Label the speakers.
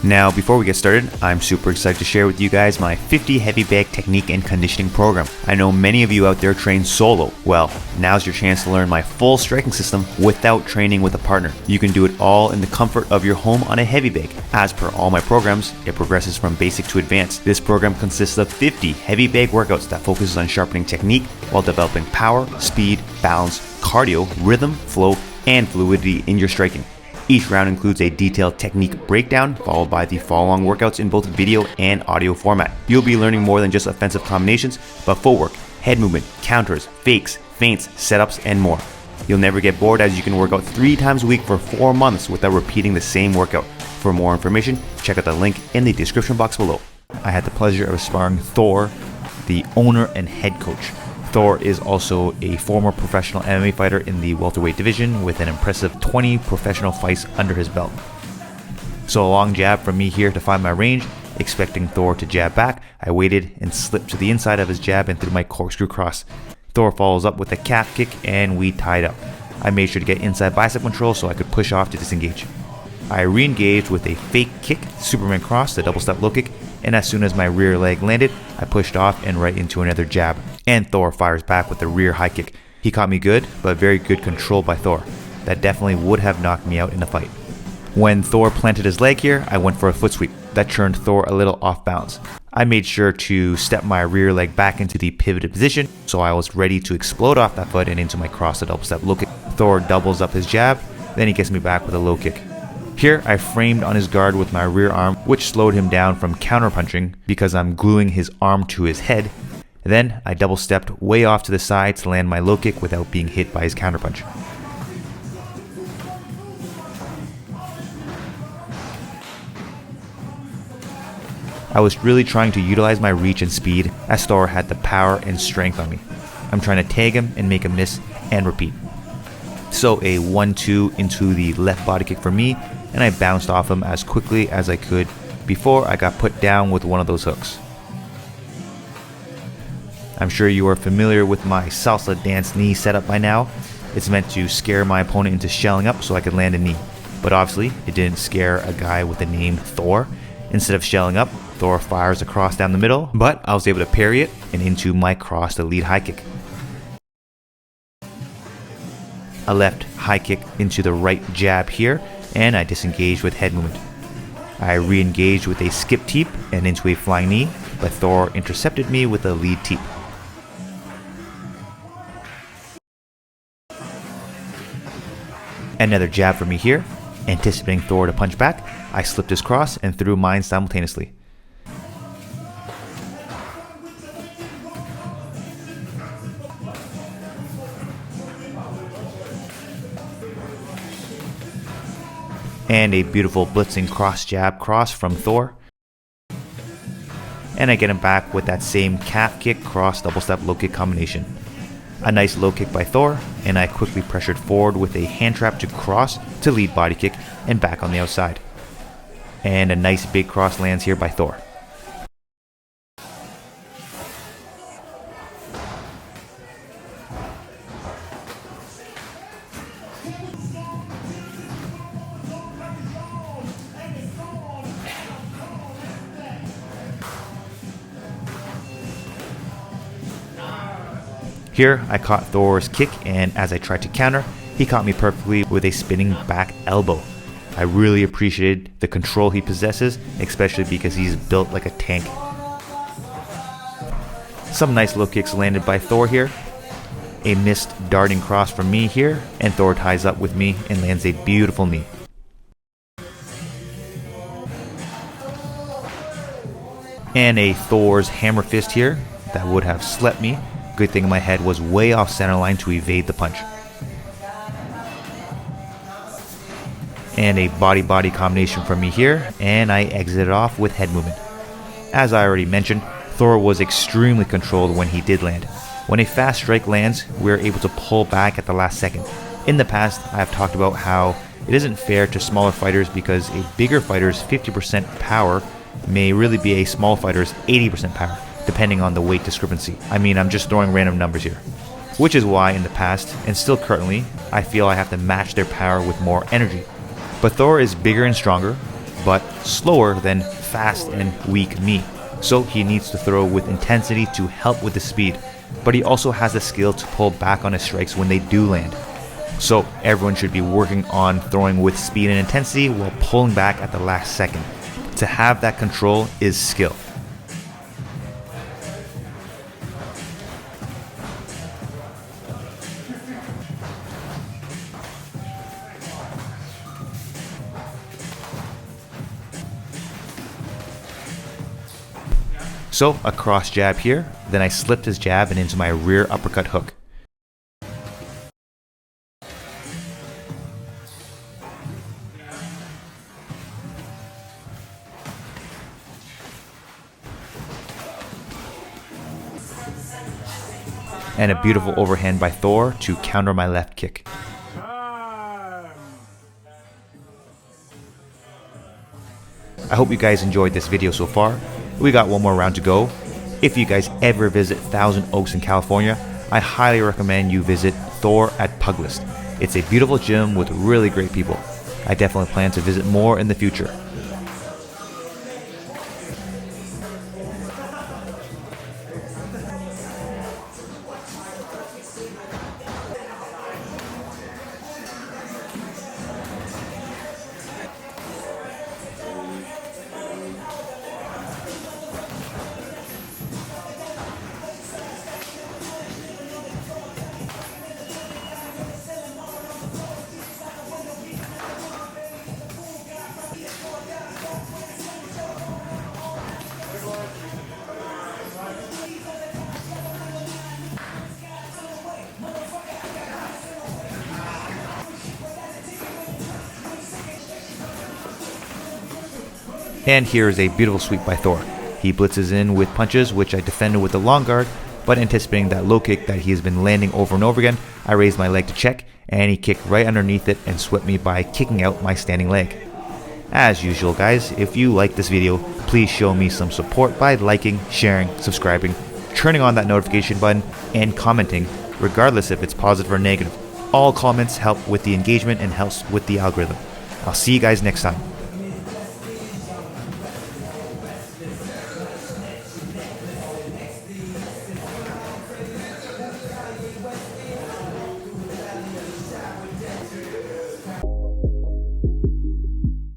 Speaker 1: Now, before we get started, I'm super excited to share with you guys my 50 heavy bag technique and conditioning program. I know many of you out there train solo. Well, now's your chance to learn my full striking system without training with a partner. You can do it all in the comfort of your home on a heavy bag. As per all my programs, it progresses from basic to advanced. This program consists of 50 heavy bag workouts that focuses on sharpening technique while developing power, speed, balance, cardio, rhythm, flow, and fluidity in your striking. Each round includes a detailed technique breakdown, followed by the follow-along workouts in both video and audio format. You'll be learning more than just offensive combinations, but footwork, head movement, counters, fakes, feints, setups, and more. You'll never get bored as you can work out 3 times a week for 4 months without repeating the same workout. For more information, check out the link in the description box below. I had the pleasure of sparring Thor, the owner and head coach. Thor is also a former professional MMA fighter in the welterweight division with an impressive 20 professional fights under his belt. So a long jab from me here to find my range. Expecting Thor to jab back, I waited and slipped to the inside of his jab and threw my corkscrew cross. Thor follows up with a calf kick and we tied up. I made sure to get inside bicep control so I could push off to disengage. I re-engaged with a fake kick, Superman cross, the double step low kick, and as soon as my rear leg landed, I pushed off and right into another jab. And Thor fires back with a rear high kick. He caught me good, but very good control by Thor. That definitely would have knocked me out in a fight. When Thor planted his leg here, I went for a foot sweep. That turned Thor a little off balance. I made sure to step my rear leg back into the pivoted position, so I was ready to explode off that foot and into my cross, the double step low kick. Thor doubles up his jab, then he gets me back with a low kick. Here, I framed on his guard with my rear arm, which slowed him down from counterpunching because I'm gluing his arm to his head. Then, I double stepped way off to the side to land my low kick without being hit by his counterpunch. I was really trying to utilize my reach and speed as Thor had the power and strength on me. I'm trying to tag him and make him miss and repeat. So a 1-2 into the left body kick for me, and I bounced off him as quickly as I could before I got put down with one of those hooks. I'm sure you are familiar with my salsa dance knee setup by now. It's meant to scare my opponent into shelling up so I could land a knee. But obviously, it didn't scare a guy with the name Thor. Instead of shelling up, Thor fires a cross down the middle, but I was able to parry it and into my cross to lead high kick. A left high kick into the right jab here, and I disengaged with head movement. I re-engaged with a skip teep and into a flying knee, but Thor intercepted me with a lead teep. Another jab for me here. Anticipating Thor to punch back, I slipped his cross and threw mine simultaneously. And a beautiful blitzing cross jab cross from Thor. And I get him back with that same calf kick cross double step low kick combination. A nice low kick by Thor, and I quickly pressured forward with a hand trap to cross to lead body kick and back on the outside. And a nice big cross lands here by Thor. Here, I caught Thor's kick, and as I tried to counter, he caught me perfectly with a spinning back elbow. I really appreciated the control he possesses, especially because he's built like a tank. Some nice low kicks landed by Thor here. A missed darting cross from me here, and Thor ties up with me and lands a beautiful knee. And a Thor's hammer fist here that would have slept me. Good thing my head was way off center line to evade the punch. And a body-body combination from me here, and I exited off with head movement. As I already mentioned, Thor was extremely controlled when he did land. When a fast strike lands, we're able to pull back at the last second. In the past, I have talked about how it isn't fair to smaller fighters because a bigger fighter's 50% power may really be a small fighter's 80% power, depending on the weight discrepancy. I mean, I'm just throwing random numbers here. Which is why in the past, and still currently, I feel I have to match their power with more energy. But Thor is bigger and stronger, but slower than fast and weak me. So he needs to throw with intensity to help with the speed, but he also has the skill to pull back on his strikes when they do land. So everyone should be working on throwing with speed and intensity while pulling back at the last second. To have that control is skill. So a cross jab here, then I slipped his jab and into my rear uppercut hook. And a beautiful overhand by Thor to counter my left kick. I hope you guys enjoyed this video so far. We got one more round to go. If you guys ever visit Thousand Oaks in California, I highly recommend you visit Thor at Puglist. It's a beautiful gym with really great people. I definitely plan to visit more in the future. And here is a beautiful sweep by Thor. He blitzes in with punches, which I defended with the long guard, but anticipating that low kick that he has been landing over and over again, I raised my leg to check, and he kicked right underneath it and swept me by kicking out my standing leg. As usual guys, if you like this video, please show me some support by liking, sharing, subscribing, turning on that notification button, and commenting, regardless if it's positive or negative. All comments help with the engagement and helps with the algorithm. I'll see you guys next time.